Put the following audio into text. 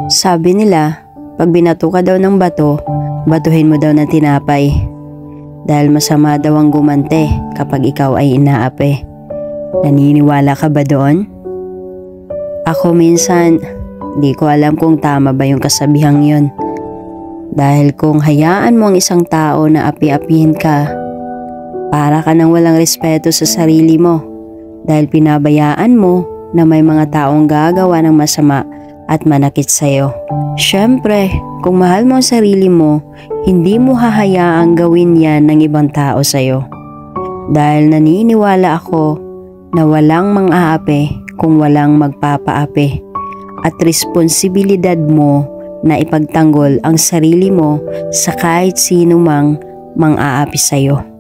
Sabi nila, pag binato ka daw ng bato, batuhin mo daw ng tinapay. Dahil masama daw ang gumante kapag ikaw ay inaapi. Naniniwala ka ba doon? Ako minsan, di ko alam kung tama ba yung kasabihang yun. Dahil kung hayaan mo ang isang tao na api-apihin ka, para ka nang walang respeto sa sarili mo. Dahil pinabayaan mo na may mga taong gagawa ng masama at manakit sa'yo. Siyempre, kung mahal mo ang sarili mo, hindi mo hahayaang gawin yan ng ibang tao sa'yo. Dahil naniniwala ako na walang mang-aapi kung walang magpapaapi. At responsibilidad mo na ipagtanggol ang sarili mo sa kahit sino mang mang-aapi sa'yo.